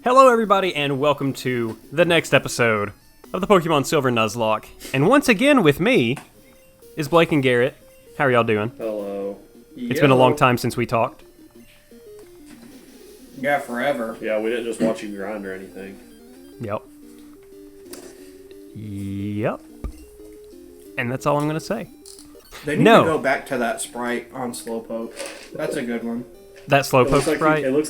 Hello everybody and welcome to the next episode of the Pokemon Silver Nuzlocke. And once again with me is Blake and Garrett. How are y'all doing? Hello. It's been a long time since we talked. Yeah, forever. Yeah, we didn't just watch you grind or anything. Yep. And that's all I'm going to say. They need to go back to that sprite on Slowpoke. That's a good one. That Slowpoke sprite? It looks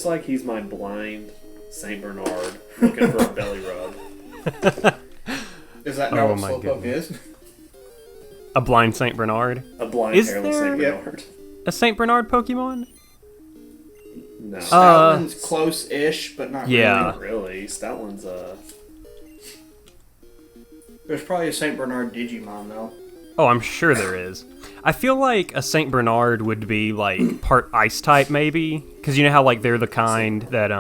like he's my blind Saint Bernard looking for a belly rub. Is that not what Slowpoke is? A blind Saint Bernard? A blind hairless Saint Bernard. A Saint Bernard Pokemon? No. Stoutland's close-ish, but not really. Not really. Stoutland's There's probably a Saint Bernard Digimon, though. Oh, I'm sure there is. I feel like a Saint Bernard would be, like, part ice type, maybe? Because you know how, like, they're the kind that,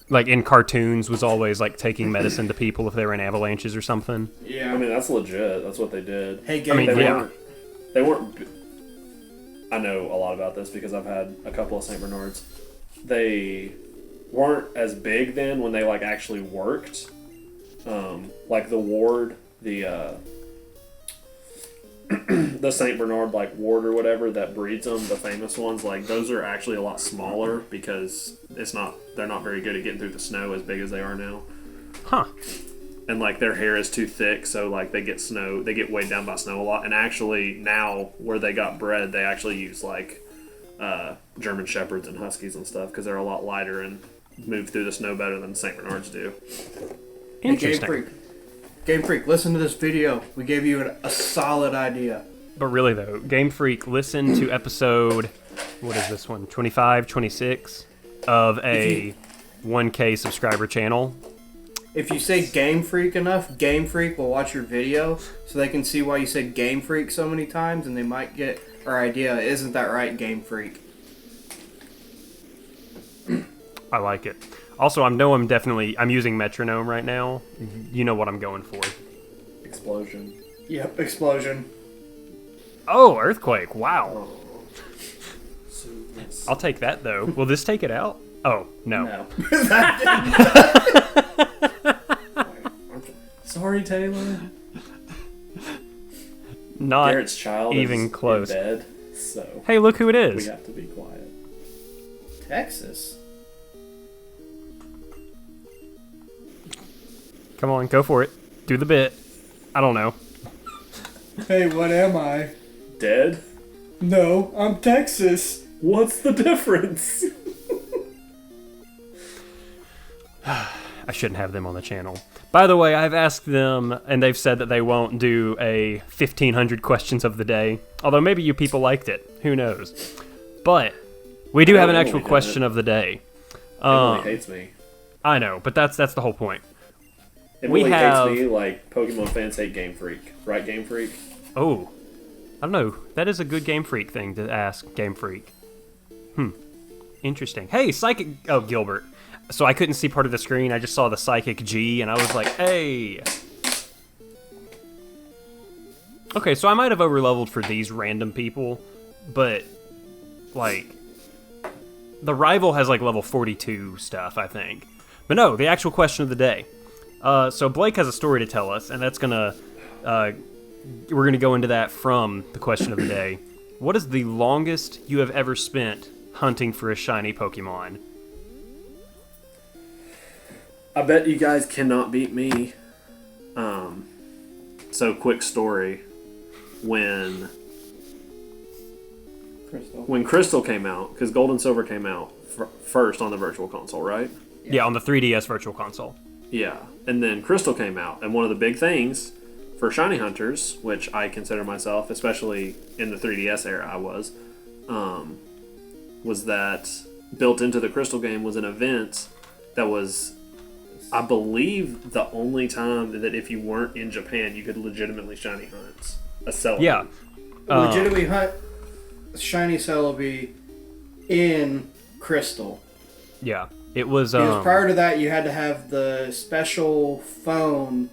like, in cartoons was always, like, taking medicine to people if they were in avalanches or something? Yeah. I mean, that's legit. That's what they did. Hey, They weren't... I know a lot about this because I've had a couple of Saint Bernards. They weren't as big then when they, like, actually worked. Like, the ward, the Saint Bernard, like, ward or whatever that breeds them, the famous ones, like, those are actually a lot smaller because they're not very good at getting through the snow as big as they are now. Huh. And, like, their hair is too thick, so, like, they get weighed down by snow a lot. And actually, now, where they got bred, they actually use, like, German Shepherds and Huskies and stuff because they're a lot lighter and move through the snow better than Saint Bernards do. Interesting. Hey, Game Freak, listen to this video. We gave you a solid idea. But really, though, Game Freak, listen to episode, what is this one, 25, 26 of a 1K subscriber channel. If you say Game Freak enough, Game Freak will watch your video so they can see why you said Game Freak so many times and they might get our idea. Isn't that right, Game Freak? I like it. Also, I'm using metronome right now. You know what I'm going for. Explosion. Yep, explosion. Oh, earthquake. Wow. Oh. I'll take that, though. Will this take it out? Oh, no. Sorry, Taylor. Not Garrett's child even is close. in bed, so hey, look who it is. we have to be quiet. Texas. Come on, go for it. Do the bit. I don't know. Hey, what am I? Dead? No, I'm Texas. What's the difference? I shouldn't have them on the channel. By the way, I've asked them, and they've said that they won't do a 1,500 questions of the day. Although maybe you people liked it. Who knows? But we do have an actual question of the day. Emily hates me. I know, but that's the whole point. Emily hates me like Pokemon fans hate Game Freak. Right, Game Freak? Oh. I don't know. That is a good Game Freak thing to ask, Game Freak. Interesting. Hey, Psychic... Oh, Gilbert. So I couldn't see part of the screen. I just saw the Psychic G, and I was like, hey. Okay, so I might have overleveled for these random people, but, like, the rival has, like, level 42 stuff, I think. But no, the actual question of the day. So Blake has a story to tell us, and that's gonna... we're gonna go into that from the question of the day. What is the longest you have ever spent hunting for a shiny Pokemon? I bet you guys cannot beat me. So quick story. When Crystal came out, because Gold and Silver came out first on the Virtual Console, right? Yeah, on the 3DS Virtual Console. Yeah, and then Crystal came out, and one of the big things for shiny hunters, which I consider myself, especially in the 3DS era I was that built into the Crystal game was an event that was, I believe, the only time that if you weren't in Japan, you could legitimately shiny hunt a Celebi. Yeah. Legitimately hunt shiny Celebi in Crystal. Yeah. It was... Because prior to that, you had to have the special phone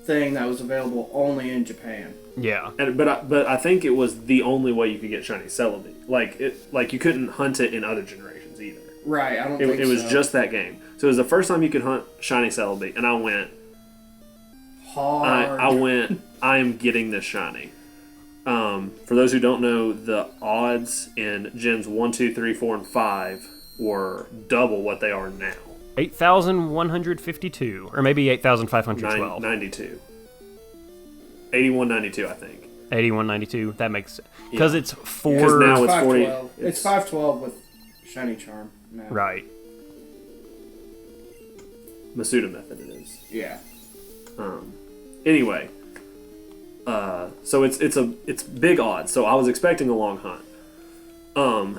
thing that was available only in Japan. Yeah. But I think it was the only way you could get shiny Celebi. Like you couldn't hunt it in other generations either. Right, I don't think It was so. just that game. So it was the first time you could hunt shiny Celebi, and I went, Hard. I am getting this shiny. For those who don't know, the odds in gens 1, 2, 3, 4, and 5 were double what they are now. 8,152, or maybe 8,512. 92. 8192, I think. 8192. That makes sense. Because it's Because 4. now it's 40. 512. It's 512 with Shiny Charm now. Right. Masuda method it is. Yeah. Anyway, so it's big odds. So I was expecting a long hunt.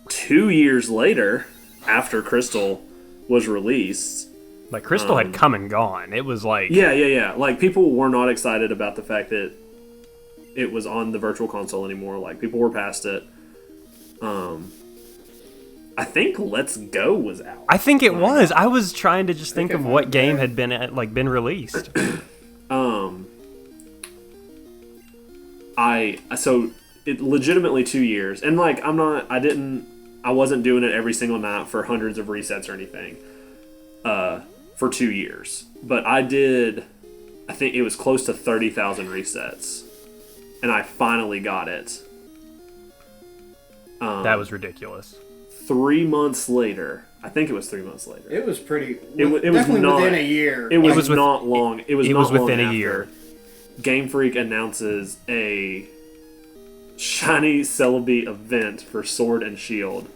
2 years later, after Crystal was released, Like, Crystal had come and gone. It was like... yeah. Like, people were not excited about the fact that it was on the Virtual Console anymore. Like, people were past it. I think Let's Go was out. I think it was. I was trying to just think think of it what might game be. had been released. So it legitimately 2 years, and like I wasn't doing it every single night for hundreds of resets or anything. For 2 years, but I did. I think it was close to 30,000 resets, and I finally got it. That was ridiculous. 3 months later, I think it was 3 months later. It was pretty. It was definitely not within a year. It was, was with- not long. It was it not was long within a after year. Game Freak announces a shiny Celebi event for Sword and Shield,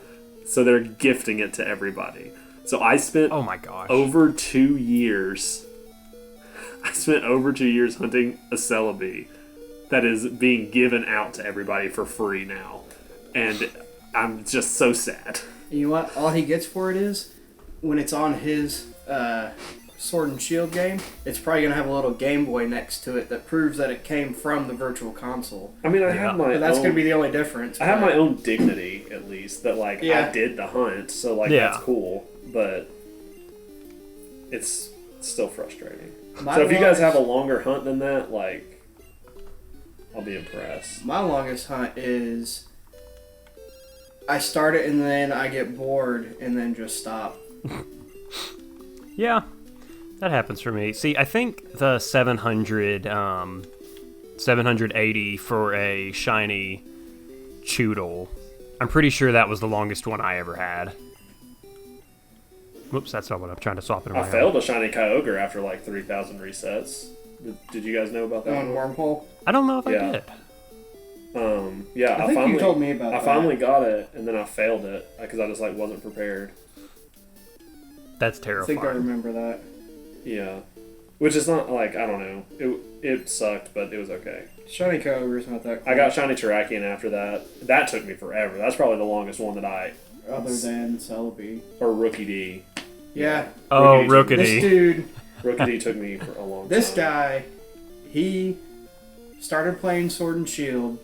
so they're gifting it to everybody. So I spent Oh my gosh. over 2 years. I spent over 2 years hunting a Celebi that is being given out to everybody for free now, and I'm just so sad. You know what? All he gets for it is when it's on his Sword and Shield game, it's probably gonna have a little Game Boy next to it that proves that it came from the Virtual Console. I mean, I Yeah. have my But that's own, gonna be the only difference. I have but- my own dignity, at least, that like Yeah. I did the hunt, so like Yeah. that's cool, but it's still frustrating. My So if you guys longest- have a longer hunt than that, like, I'll be impressed. My longest hunt is I start it and then I get bored and then just stop. Yeah, that happens for me. See, I think the 780 for a shiny Choodle, I'm pretty sure that was the longest one I ever had. Whoops, that's not what I'm trying to swap it I around. failed a shiny Kyogre after like 3,000 resets. Did you guys know about that? On Wormhole. I don't know if Yeah. I did. Yeah, I think finally you told me about I that. finally got it, and then I failed it because I just like wasn't prepared. That's I terrifying. think I remember that. Yeah, which is not like, I don't know. It sucked, but it was okay. Shiny Kyogre's not that cool. I got shiny Terrakion after that. That took me forever. That's probably the longest one that I other than Celebi. or Rookie D. Yeah. Oh, Rookie This Rookity. dude, Rookie D took me for a long time. this guy, he started playing Sword and Shield,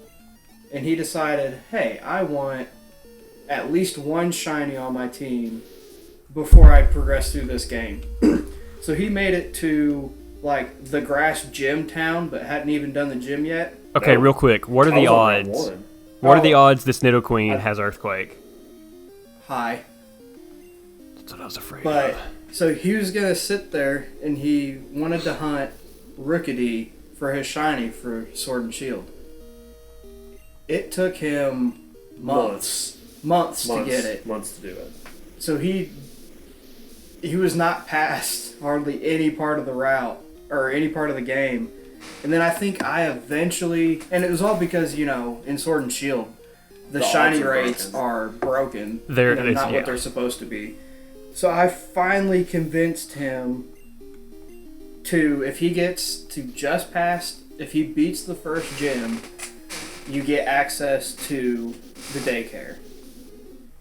and he decided, hey, I want at least one shiny on my team before I progress through this game. So he made it to like the grass gym town, but hadn't even done the gym yet. Okay, No. real quick. What are I the was on round odds? one. What are the Oh. odds this Nidoqueen has Earthquake? High. That's what I was afraid But of. so he was gonna sit there and he wanted to hunt Rookity for his shiny for Sword and Shield. It took him months to get it. Months to do it. So he was not past hardly any part of the route or any part of the game. And then I think I eventually, and it was all because, you know, in Sword and Shield, the The shiny odds are rates broken. are broken. They're- They're it's- not yeah. what they're supposed to be. So I finally convinced him to, if he gets to just past, if he beats the first gym, you get access to the daycare.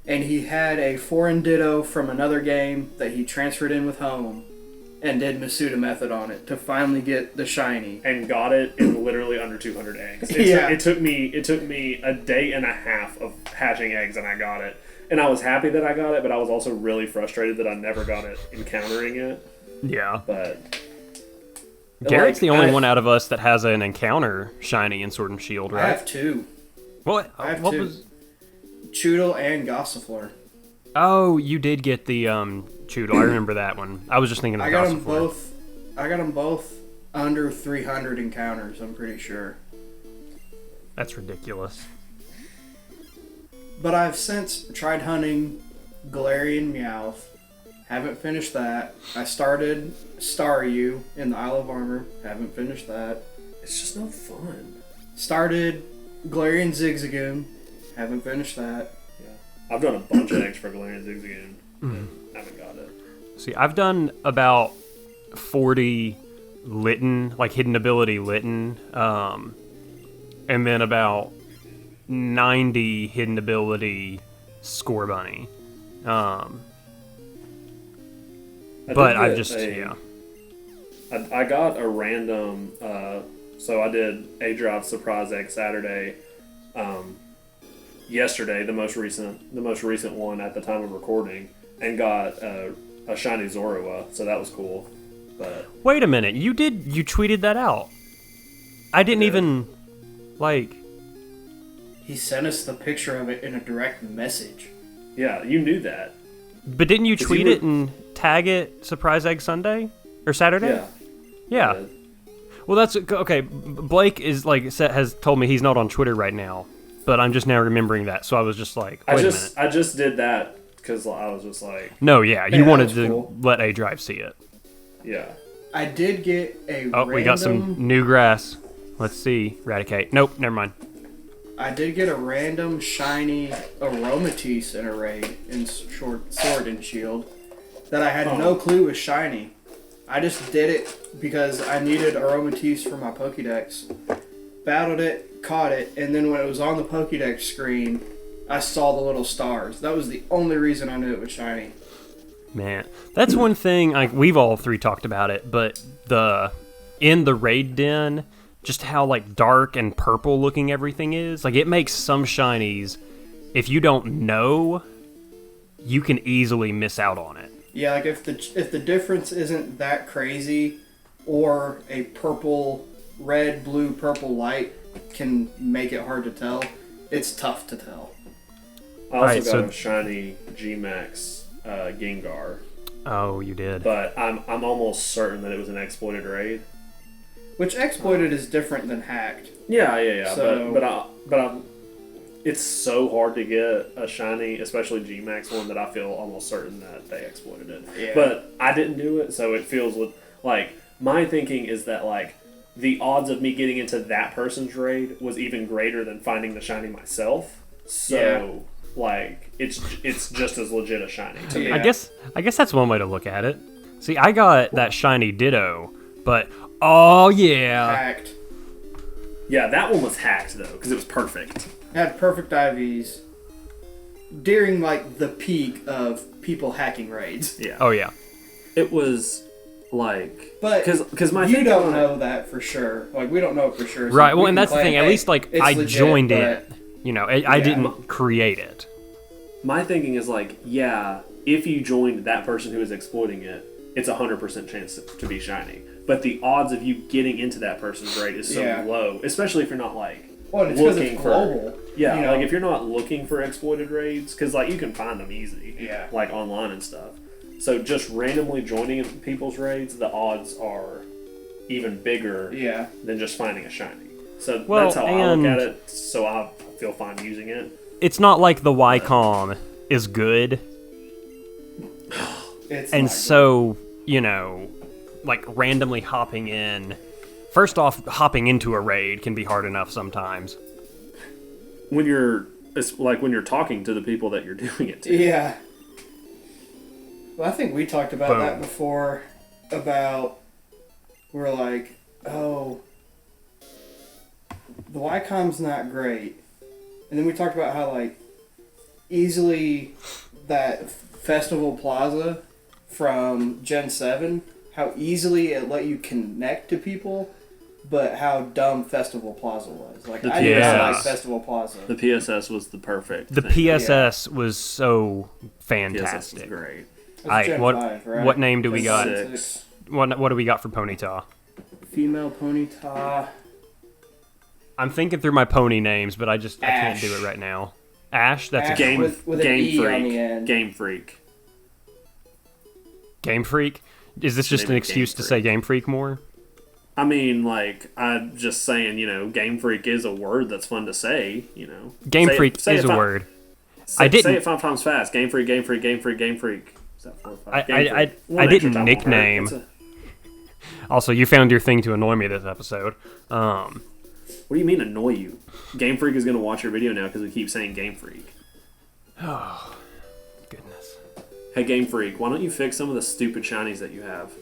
And he had a foreign ditto from another game that he transferred in with home and did Masuda method on it to finally get the shiny. And got it in literally under 200 eggs. Yeah. It took me a day and a half of hatching eggs, and I got it. And I was happy that I got it, but I was also really frustrated that I never got it encountering it. Yeah. But Garrett's like, the only I- one out of us that has an encounter shiny in Sword and Shield, I right? have two. What? I have what two. was? Choodle and Gossifleur. Oh, you did get the Choodle. I remember that one. I was just thinking of I the got them Gossifleur. both. I got them both under 300 encounters. I'm pretty sure. That's ridiculous. But I've since tried hunting Galarian Meowth. Haven't finished that. I started Staryu in the Isle of Armor. Haven't finished that. It's just no fun. Started Galarian Zigzagoon. Haven't finished that. Yeah. I've done a bunch of eggs for Galarian Zigzagoon. Haven't got it. See, I've done about 40 Litten, like hidden ability Litten, and then about 90 hidden ability Scorbunny. But I've just, yeah. I got a random, so I did A Drive Surprise Egg Saturday, yesterday, the most recent one at the time of recording, and got a shiny Zorua, so that was cool. But Wait a minute, you tweeted that out. I didn't even, like... He sent us the picture of it in a direct message. yeah, you knew that. But didn't you tweet were- it and tag it Surprise Egg Sunday? Or Saturday? Yeah. Yeah. Uh, Well, that's okay. Blake has told me he's not on Twitter right now, but I'm just now remembering that. So I was just like, wait a minute. I just did that because I was just like, No, yeah, you that wanted was to cool. let A Drive see it. yeah. I did get a Oh, we got some new grass. Let's see, Raticate. Nope, never mind. I did get a random shiny Aromatisse in a raid in Sword and Shield that I had no clue was shiny. I just did it because I needed Aromatisse for my Pokédex. Battled it, caught it, and then when it was on the Pokédex screen, I saw the little stars. That was the only reason I knew it was shiny. Man, that's one thing. Like we've all three talked about it, but in the raid den, just how like dark and purple looking everything is. Like it makes some shinies, if you don't know, you can easily miss out on it. Yeah, like if the difference isn't that crazy, or a red, blue, purple light can make it hard to tell, it's tough to tell. I also Alright, got so- a shiny G-Max Gengar, Oh, you did. but I'm almost certain that it was an exploited raid. Which exploited is different than hacked. Yeah. So- But it's so hard to get a shiny, especially G-Max one, that I feel almost certain that they exploited it. Yeah. But I didn't do it, so it feels like my thinking is that like the odds of me getting into that person's raid was even greater than finding the shiny myself. So like it's just as legit a shiny to me. Yeah. I guess that's one way to look at it. See, I got that shiny Ditto, but oh yeah, Hacked. Yeah, that one was hacked though because it was perfect. Had perfect IVs during like the peak of people hacking raids. Yeah. oh yeah. It was like, But because my you thing don't on it- know that for sure. Like we don't know it for sure. So Right. we Well, and can that's the claim, thing. At hey, least like it's I legit, joined but it. You know, I didn't create it. My thinking is like, yeah, if you joined that person who is exploiting it, it's 100% chance to be shiny. But the odds of you getting into that person's raid is so Yeah. low, especially if you're not like Well, and it's because looking it's for global. yeah, you know? like if you're not looking for exploited raids, because like you can find them easy, Yeah. like online and stuff. So just randomly joining people's raids, the odds are even bigger Yeah. than just finding a shiny. So Well, that's how I look and- at it. So I feel fine using it. It's not like the Wycom is good, It's and not so you know, like randomly hopping in. First off, hopping into a raid can be hard enough sometimes. It's like when you're talking to the people that you're doing it to. good. Yeah. Well, I think we talked about Boom. that before. About we're like, oh, the Wycom's not great, and then we talked about how like easily that Festival Plaza from Gen 7, how easily it let you connect to people, but how dumb Festival Plaza was. Like, The I did not PSS. like Festival Plaza. The PSS was the perfect. The thing. PSS was so PSS was fantastic. great. That's Alright, Gen what 5, right? what name do we Gen got? 6. What do we got for Ponyta? Female Ponyta. I'm thinking through my pony names, but I can't do Ash. it right now. Ash? That's Ash a game. with an Game E Freak. on the end. Game Freak. Game Freak? Is this just Maybe an excuse Game to say Freak. Game Freak more? I mean, like, I'm just saying, Game Freak is a word that's fun to say, Game Say it- Freak say is it a fi- word. Say, I didn't- say it 5 times fast. Game Freak, Game Freak, Game Freak, Game Freak. Is that 4 or 5? I Game Freak. didn't One extra time won't hurt. nickname. It's a- Also, you found your thing to annoy me this episode. What do you mean annoy you? Game Freak is going to watch your video now because we keep saying Game Freak. Oh, goodness. Hey, Game Freak, why don't you fix some of the stupid shinies that you have?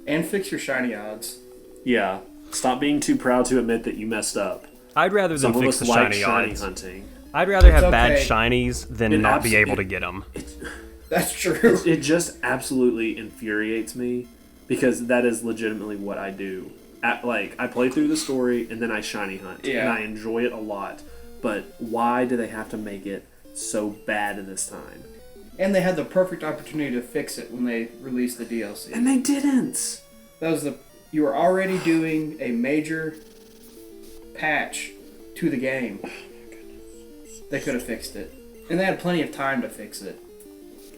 And fix your shiny odds. Yeah. Stop being too proud to admit that you messed up. I'd rather than Some of fix us the like shiny shiny odds. hunting. I'd rather have It's bad okay. shinies than It not be abs- able to it- get them. That's true. It just absolutely infuriates me because that is legitimately what I do. I play through the story and then I shiny hunt. Yeah. And I enjoy it a lot. But why do they have to make it so bad this time? And they had the perfect opportunity to fix it when they released the DLC. And they didn't. That was you were already doing a major patch to the game. They could have fixed it. And they had plenty of time to fix it.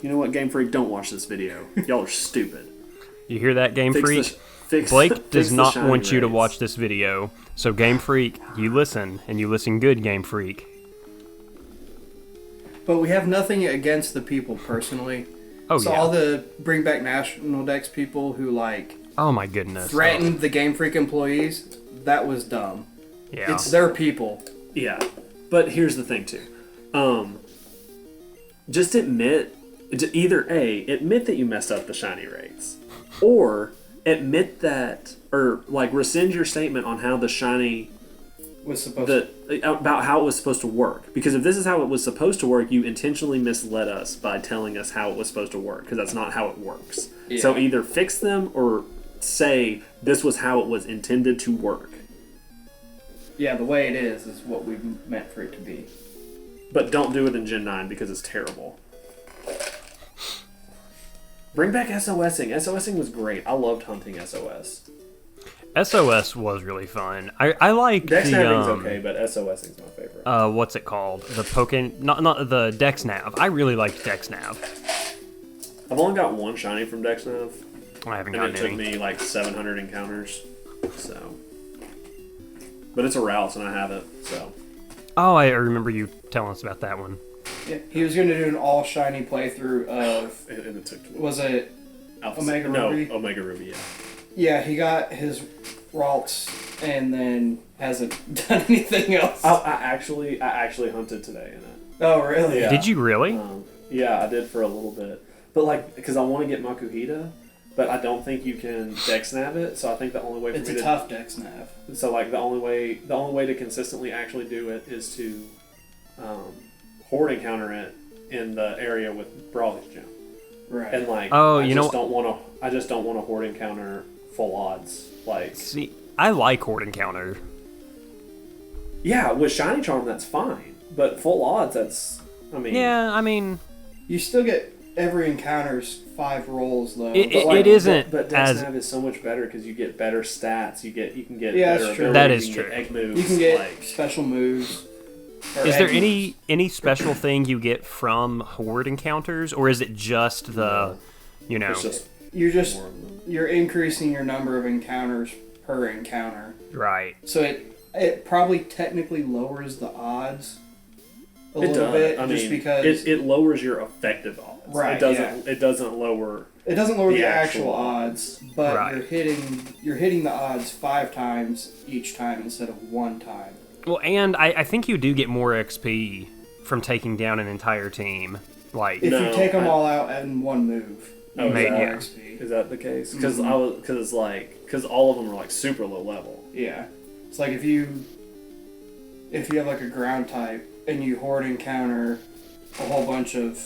You know what, Game Freak? Don't watch this video. Y'all are stupid. You hear that, Game Fix Freak? fix, Blake fix does the not shiny want you to rays. watch this video. So, Game Freak, you listen, and you listen good, Game Freak. But we have nothing against the people personally. Oh, so yeah. all the Bring Back National Dex people who Oh, my goodness. threatened the Game Freak employees, that was dumb. Yeah. It's their people. Yeah, but here's the thing too. Just admit that you messed up the shiny rates, or admit that, or rescind your statement on how the shiny Was supposed about how it was supposed to work. Because if this is how it was supposed to work, you intentionally misled us by telling us how it was supposed to work. Because that's not how it works. Yeah. So either fix them or say this was how it was intended to work. Yeah, the way it is what we meant for it to be. But don't do it in Gen 9 because it's terrible. Bring back SOSing. SOSing was great. I loved hunting SOS. SOS was really fun. I like Dex the Nabbing's okay, but SOSing's my favorite. what's it called? The not the Dex Nav. I really liked Dex Nav. I've only got one shiny from Dex Nav, I haven't and gotten it took any. me 700 encounters. So, but it's a route, and I have it. So, Oh, I remember you telling us about that one. Yeah, he was going to do an all shiny playthrough of. and it took. Was it? Alpha Omega no, Ruby? Omega Ruby. Yeah. Yeah, he got his Ralts and then hasn't done anything else. I actually hunted today in it. Oh, really? Yeah. Did you really? Yeah, I did for a little bit, but because I want to get Makuhita, but I don't think you can Dex Nav it. So I think the only way for It's me a to tough Dex Nav. So the only way to consistently actually do it is to horde encounter it in the area with Brawly's gem. Right. And I just don't want to horde encounter full odds. See, I like Horde Encounter. Yeah, with Shiny Charm that's fine, but full odds Yeah, I mean, You still get every encounter's 5 rolls though. it isn't But Dex as Nav is so much better because you get better stats. You can get Yeah, better that's true. abilities, That is you can true. get egg moves. you can get special moves. or Is there egg moves. any special thing you get from Horde encounters, or is it just the, It's just You're increasing your number of encounters per encounter. right? So it probably technically lowers the odds a it little does. bit, I just mean, because it lowers your effective odds. Right, It doesn't. It doesn't lower. it doesn't lower the the actual actual odds, but Right. you're hitting the odds 5 times each time instead of 1 time. Well, and I think you do get more XP from taking down an entire team. Like, If No, you take them I- all out in one move, Oh, you Maybe, get more yeah. XP. Is that the case? Because Mm-hmm. because all of them are super low level. Yeah, it's like if you have a ground type and you horde encounter a whole bunch of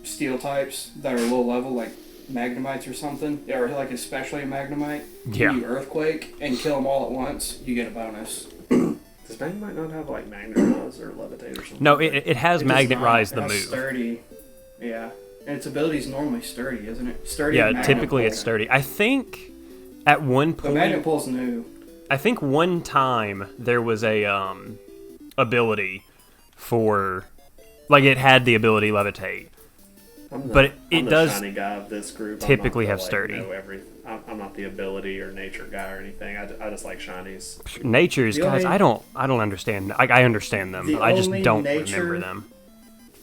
steel types that are low level, like Magnemites or something, or especially a Magnemite, Yeah. you Earthquake and kill them all at once, you get a bonus. Does Magnemite not have Magnetize or Levitate or something? no, it has It does Magnet not. Rise It the has move. Sturdy, yeah, and its ability is normally sturdy, isn't it? Sturdy. Yeah, and Magnet typically Pull. it's sturdy. I think at one The Magnet point, Pull's new. I think one time there was a ability for, like, it had the ability levitate. But it does shiny guy of this group. typically have sturdy. I'm not the ability or nature guy or anything. I just like shinies. Natures, guys, I don't understand. I understand them. I just don't remember them.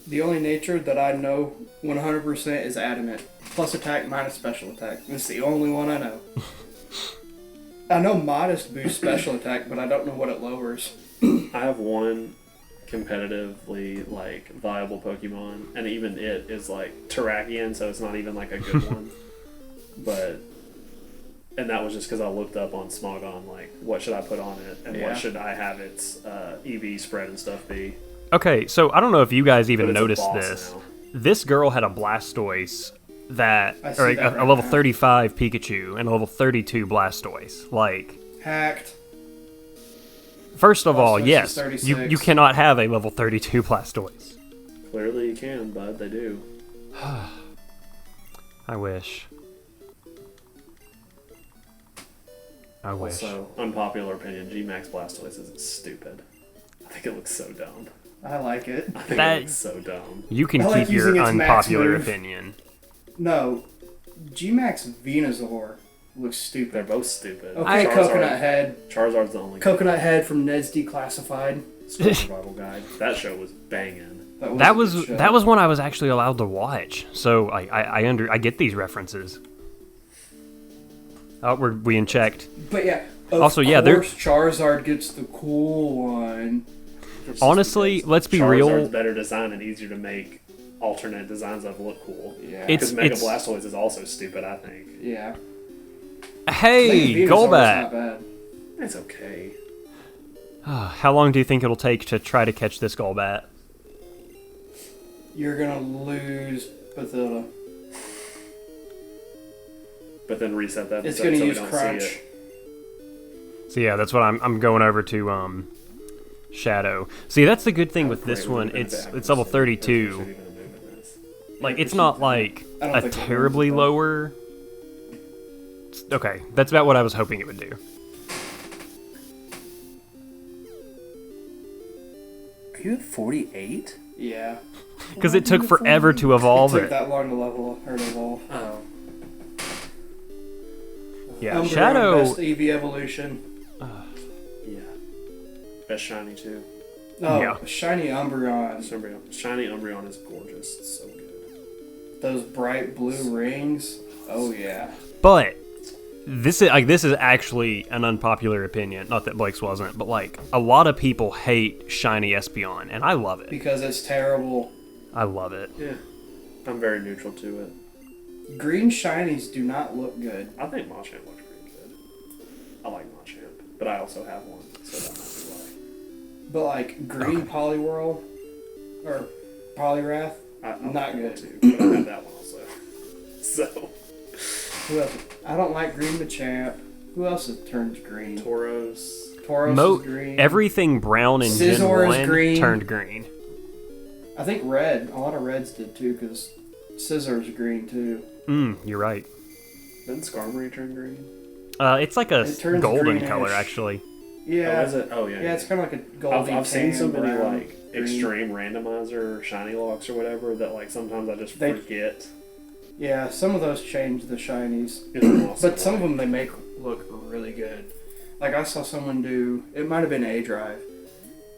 The only nature that I know 100% is adamant. Plus attack minus special attack. It's the only one I know. I know modest boosts special attack, but I don't know what it lowers. I have one competitively like viable Pokemon, and even it is like Terrakion, so it's not even like a good one. And that was just because I looked up on Smogon, like what should I put on it, and what should I have its EV spread and stuff be. Okay, so I don't know if you guys even But it's a noticed boss this. now. This girl had a Blastoise that, I see or that a right level now. 35 Pikachu and a level 32 Blastoise. Like, Hacked. first of all, Blastoise is yes, 36. you cannot have a level 32 Blastoise. Clearly you can, bud. They do. I wish. I wish. Also, unpopular opinion: G-Max Blastoise is stupid. I think it looks so dumb. I like it. I think That- it looks so dumb. You can I like keep your using its max unpopular move. opinion. No. G-Max Venusaur looks They're stupid. both stupid. Okay, Coconut Head. Charizard's the only Coconut Head from Ned's Declassified. good survival guide. That show was banging. That a was good show. that was one I was actually allowed to watch, so I get these references. Oh, we unchecked. But yeah. Of Also, yeah, they're- course Charizard gets the cool one. It's just Honestly, because let's be Charizard's real. better design and easier to make alternate designs that look cool. Yeah. It's- Because Mega Blastoise is also stupid, I think. yeah. Hey, Venusaur's Golbat! not bad. It's okay. How long do you think it'll take to try to catch this Golbat? You're gonna lose Bathilda. But then reset that It's so gonna we use don't Crunch. see it. So yeah, that's what I'm going over to Shadow. See, that's the good thing with this Great one. movement It's of level accuracy. 32. Should even have moved in this. Like, it's not like I don't a think it terribly works, though. lower. Okay, that's about what I was hoping it would do. Are you at 48? Yeah. Because it took forever to It evolve took it. that long to level or to evolve. Oh. Yeah, Umbreon, Shadow. Best EV evolution. Yeah. Best shiny too. Oh, Yeah. shiny Umbreon. Shiny Umbreon is gorgeous. It's so good. Those bright blue rings. Oh yeah. But this is actually an unpopular opinion. Not that Blake's wasn't, but like a lot of people hate shiny Espeon, and I love it. Because it's terrible. I love it. Yeah. I'm very neutral to it. Green shinies do not look good. I think Machamp looks pretty good. I like Machamp, but I also have one, so that might be But like green Poliwhirl or Poliwrath, why. I Not like good. that too, but I have that one also. So, who else? I don't like green Machamp. Who else turns green? Tauros. Tauros is green. Everything brown in Gen Scizor is 1 green. turned green. I think red. A lot of reds did too, because Scissor's green too. You're right. Didn't Skarmory turn green? It's like a It turns golden greenish. color, actually. Yeah. Oh, is it? Oh, yeah. Yeah, it's kind of like a golden. I've seen so many brown, like green. extreme randomizer shiny locks or whatever that like sometimes I just They- forget. Yeah, some of those change the shinies, It's awesome. but some of them they make look really good. Like I saw someone do. It might have been A Drive.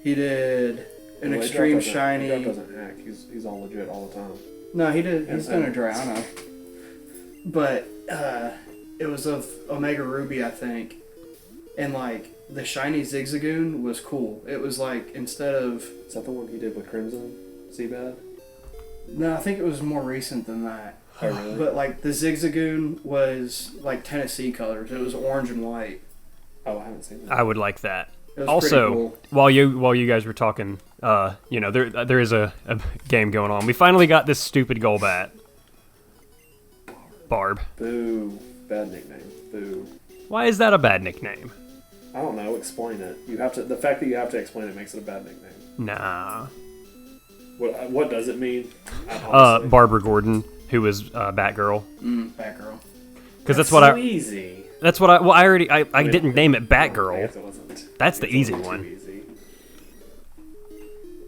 He did an Well, extreme A-Drop shiny. doesn't hack. He's all legit all the time. No, he did. He's And- done a Drowno. But it was of Omega Ruby, I think, and like the shiny Zigzagoon was cool. It was like instead of Is that the one he did with Crimson? Seabad? no, I think it was more recent than that. Oh, really? But like the Zigzagoon was like Tennessee colors. It was orange and white. Oh, I haven't seen that. I would like that. It was Also, pretty cool. while you guys were talking, there is a game going on. We finally got this stupid Golbat. Barb. Boo. Bad nickname. Boo. Why is that a bad nickname? I don't know. Explain it. You have to. The fact that you have to explain it makes it a bad nickname. Nah. What does it mean? Honestly. Barbara Gordon, who was Batgirl. Batgirl. Because that's so what I. easy. That's what I. Well, I already. I didn't name it I Batgirl. guess it wasn't. That's the It's a easy little one. too easy.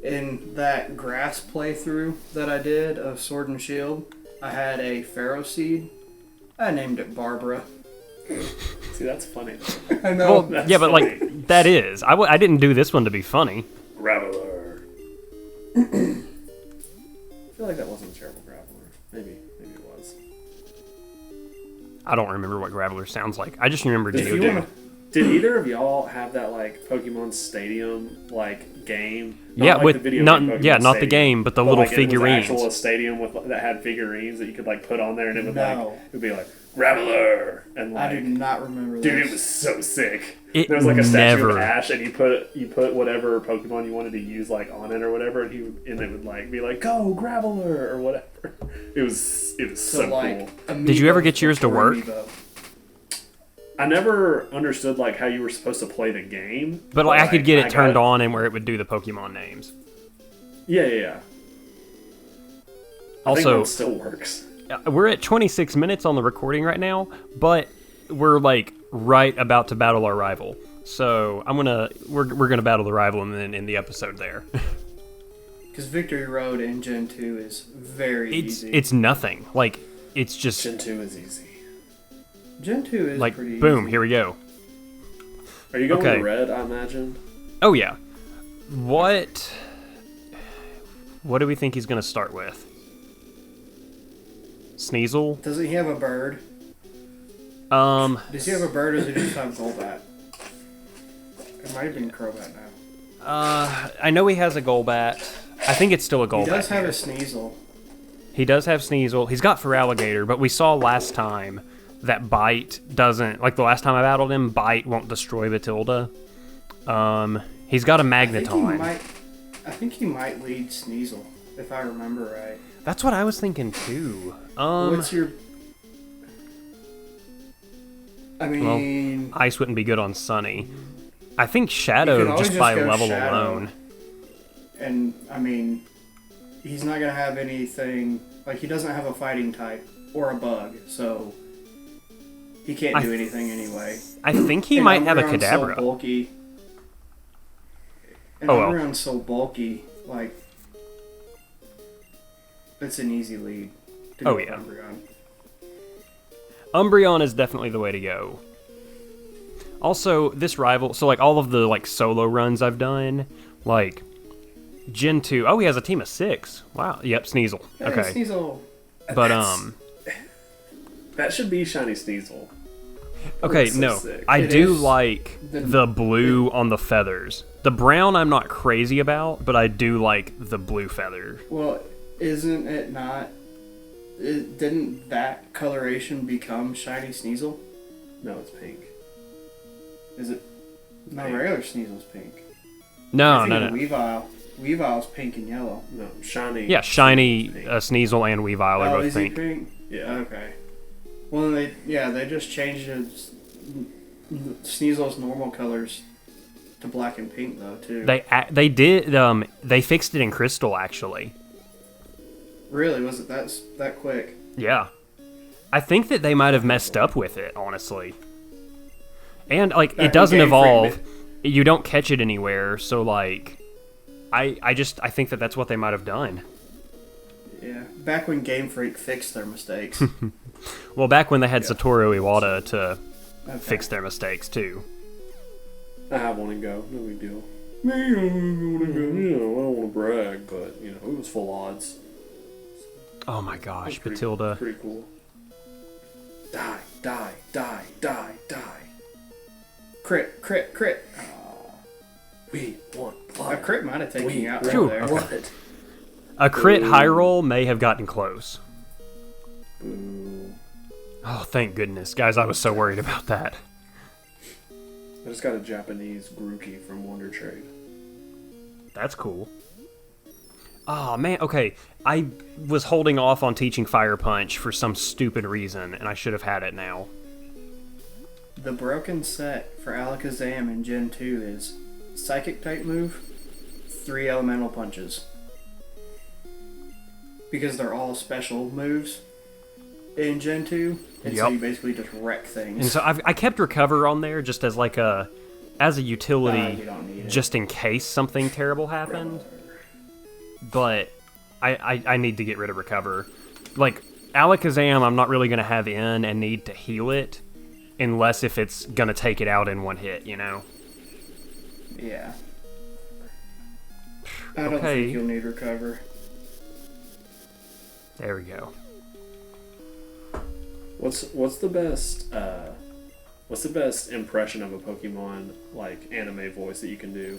In that grass playthrough that I did of Sword and Shield, I had a Pharaoh seed. I named it Barbara. See, that's funny. I know. Well, yeah, but funny. like that is. I didn't do this one to be funny. Graveler. I feel like that wasn't a terrible Graveler. Maybe it was. I don't remember what Graveler sounds like. I just remember If you Geodude. wanna- Did either of y'all have that like Pokemon Stadium like game? Not Yeah, like with the video not game Pokemon yeah, not the Stadium, game, but the little like, it was figurines. actual stadium with that had figurines that you could like put on there, and it would No. like it would be like Graveler, and like I do not remember dude, this. it was so sick. It There was like a statue never- of Ash, and you put whatever Pokemon you wanted to use like on it or whatever, and it would like be like go Graveler or whatever. It was so cool. Did you ever get yours to work? Amiibo. I never understood like how you were supposed to play the game, But like, I could get it turned got on and where it would do the Pokemon names. Yeah. I think Also, one still works. we're at 26 minutes on the recording right now, but we're like right about to battle our rival. So we're gonna battle the rival and then end the episode there. Because Victory Road in Gen 2 is very easy. It's nothing. Like it's just Gen 2 is easy. Gen 2 is like pretty boom, easy. here we go. Are you going Okay. to red, I imagine? Oh yeah. What do we think he's gonna start with? Sneasel? Doesn't he have a bird? Does he have a bird or does he just have Golbat? It might have been Crobat now. I know he has a Golbat. I think it's still a Golbat. He does have here. a Sneasel. He does have Sneasel. He's got Feraligatr, but we saw last time that Bite doesn't, like the last time I battled him, Bite won't destroy Batilda. He's got a Magneton. I think he might lead Sneasel, if I remember right. That's what I was thinking too. What's your... I mean... Ice wouldn't be good on Sunny. I think You Shadow could always just by go level Shadow. alone. And, I mean, he's not going to have anything... Like, he doesn't have a fighting type or a bug, so... He can't do anything anyway. I think he And might have a Umbreon's Kadabra. So bulky. And Oh, well. Umbreon's so bulky, like... It's an easy lead. To go Oh, with yeah. Umbreon. Umbreon is definitely the way to go. Also, this rival, so like all of the like solo runs I've done, like Gen 2. Oh, he has a team of 6. Wow. Yep, Sneasel. Hey, Okay. Sneasel. But That should be Shiny Sneasel. okay, That's so no. sick. I It do is like the blue on the feathers. The brown I'm not crazy about, but I do like the blue feather. Well, isn't it not... Didn't that coloration become Shiny Sneasel? No, it's pink. Is it... No, Pink. regular Sneasel's pink. No, I no, think no. Weavile. Weavile's pink and yellow. No, Shiny. Yeah, Shiny, Pink. Sneasel, and Weavile are Oh, both is he pink. pink? Yeah. Okay. Well, they just changed his Sneasel's normal colors to black and pink though too. They fixed it in Crystal actually. Really, was it that quick? Yeah. I think that they might have messed up with it, honestly. And like Back it doesn't when Game evolve. Freak You don't catch it anywhere, so like I think that that's what they might have done. Yeah, back when Game Freak fixed their mistakes. Well, back when they had Satoru Iwata to Okay. fix their mistakes too. I have one and go. No big deal. Me, I don't want to brag, but you know it was full odds. Oh my gosh, Pretty- Batilda. Pretty cool. Die, die, die, die, die. Crit, crit, crit. We want A blood. crit might have taken We you out want Phew, right there. blood. A crit Boo. high roll may have gotten close. Boo. Oh, thank goodness. Guys, I was so worried about that. I just got a Japanese Grookey from Wonder Trade. That's cool. Oh, man. Okay. I was holding off on teaching Fire Punch for some stupid reason, and I should have had it now. The broken set for Alakazam in Gen 2 is Psychic type move, 3 elemental punches. Because they're all special moves in Gen 2, and so Yep. you basically just wreck things. And so I kept Recover on there just as like as a utility, You don't need it. just in case something terrible happened. but I need to get rid of Recover. Like, Alakazam, I'm not really going to have in and need to heal it, unless if it's going to take it out in one hit, you know? Yeah. I don't Okay. think you'll need Recover. There we go. What's the best impression of a Pokemon like anime voice that you can do?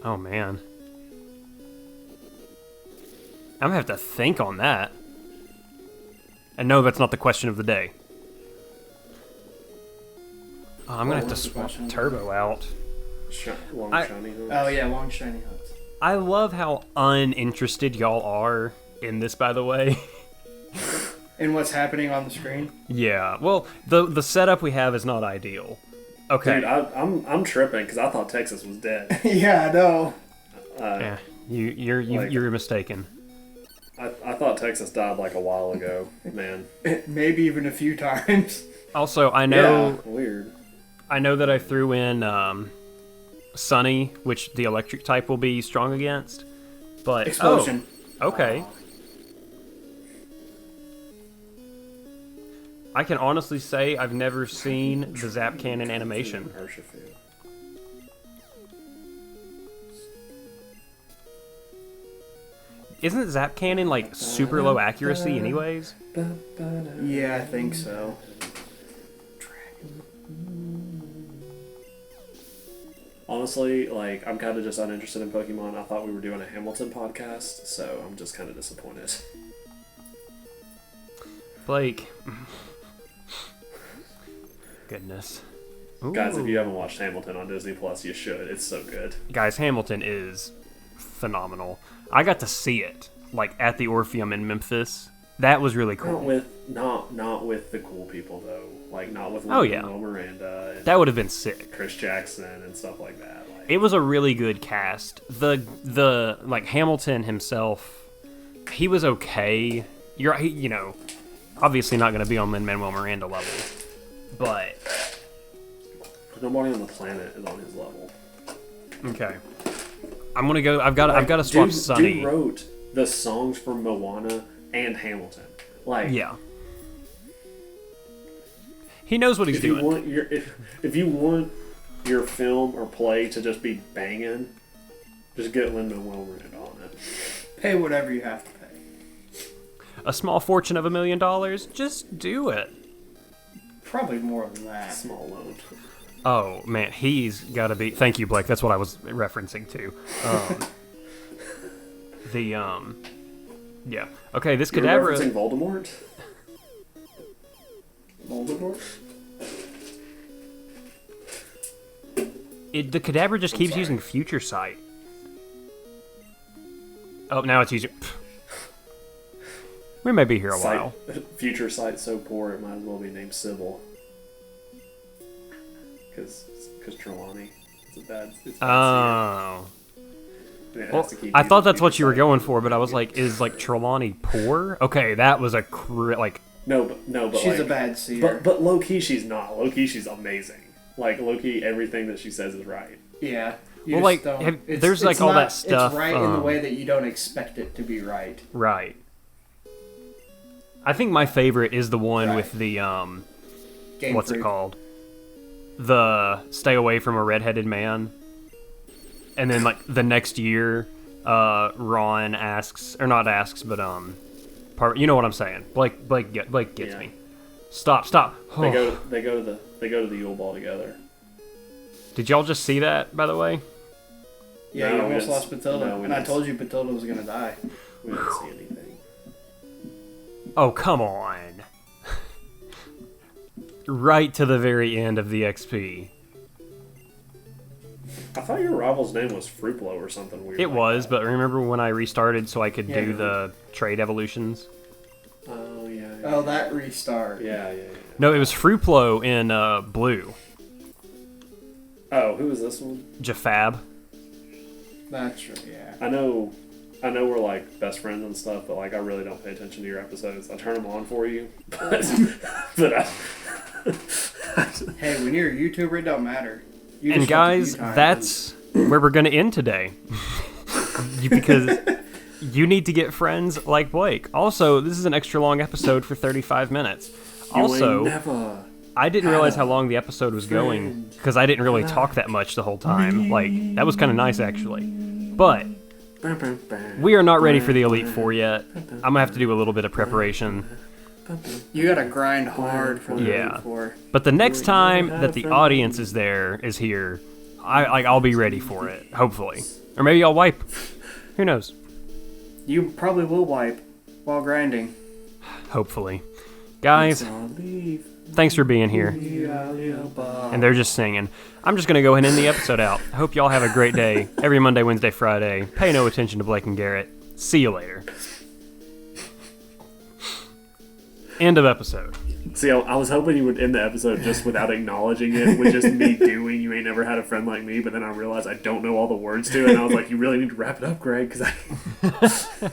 Oh, man. I'm going to have to think on that. And no, that's not the question of the day. Oh, I'm going to have to was the swap question? Turbo out. Long I- shiny hooves? Oh yeah, long shiny hunts. I love how uninterested y'all are in this, by the way. And what's happening on the screen? Yeah, well, the setup we have is not ideal. Okay. Dude, I'm tripping because I thought Texas was dead. Yeah, I know. Yeah, you're mistaken. I thought Texas died like a while ago, man. Maybe even a few times. Also, I know Weird. I know that I threw in Sunny, which the electric type will be strong against, but Explosion. Oh, okay. I can honestly say I've never seen the Zap Cannon animation. Urshifu. Isn't Zap Cannon like super low accuracy anyways? Yeah, I think so. Honestly, like, I'm kind of just uninterested in Pokemon. I thought we were doing a Hamilton podcast, so I'm just kind of disappointed. Blake. Goodness. Guys, if Ooh. you haven't watched Hamilton on Disney Plus, you should. It's so good. Guys, Hamilton is phenomenal. I got to see it, like, at the Orpheum in Memphis. That was really Not cool. with not with the cool people though. Like not with Oh, yeah. Lin-Manuel Miranda and That would have been sick. Chris Jackson and stuff like that. Like, It was a really good cast. The like Hamilton himself, he was okay. You know, obviously not going to be on Lin-Manuel Miranda level, but nobody on the planet is on his level. okay. I'm gonna go. I've got to swap Sunny. Dude wrote the songs for Moana and Hamilton. Like, Yeah. He knows what he's if you doing. want if you want your film or play to just be banging, just get Lin-Manuel Miranda on it. Pay whatever you have to pay. A small fortune of $1 million, just do it. Probably more than that. Small loan. Oh man, he's got to be. Thank you, Blake. That's what I was referencing to. Yeah. Okay, this You're Kadabra. referencing Voldemort? Voldemort? The Kadabra just keeps using Future Sight. Oh, now it's using. We may be here a while. Future Sight's so poor it might as well be named Sybil. Because Trelawney. It's bad Oh. seer. It Well, has to keep I using thought that's what Future you were Sight. going for, but I was like, is like Trelawney poor? Okay, that was a like. No, but She's like, a bad seer. But low key, she's not. Low key, she's amazing. Like low key, everything that she says is right. Yeah. Well, like, there's, like, all that stuff, It's right in the um, way that you don't expect it to be right. Right. I think my favorite is the one Right. with the Game what's Freak. it called? The stay away from a redheaded man. And then like the next year, Ron asks, or not asks, but you know what I'm saying? Blake gets Yeah. me. Stop. They go to the Yule Ball together. Did y'all just see that, by the way? Yeah, No, you we almost didn't- lost Patilda. no, we And I didn't. told you Patilda was going to die. We didn't see anything. Oh, come on. Right to the very end of the XP. I thought your rival's name was Fruplo or something weird. It like was, that. but remember when I restarted so I could Yeah. do the trade evolutions? Oh yeah. Oh, that restart. Yeah. No, it was Fruplo in blue. Oh, who is this one? Jafab. That's true, yeah. I know we're like best friends and stuff, but like I really don't pay attention to your episodes. I turn them on for you, but Hey, when you're a YouTuber, it don't matter. You And just want the guys, view time. that's where we're going to end today. because you need to get friends like Blake. Also, this is an extra long episode for 35 minutes. Also, I didn't realize how long the episode was going because I didn't really talk that much the whole time. Like, that was kind of nice, actually. But we are not ready for the Elite Four yet. I'm going to have to do a little bit of preparation. You gotta grind hard for the Yeah. Elite Four. But the next time that the audience is here, I'll be ready for it, hopefully. Or maybe I'll wipe. Who knows? You probably will wipe while grinding. Hopefully. Guys, thanks for being here. And they're just singing. I'm just going to go ahead and end the episode out. I hope y'all have a great day. Every Monday, Wednesday, Friday. Pay no attention to Blake and Garrett. See you later. End of episode. See, I was hoping you would end the episode just without acknowledging it, with just me doing "You Ain't Never Had a Friend Like Me," but then I realized I don't know all the words to it, and I was like, you really need to wrap it up, Greg, because I...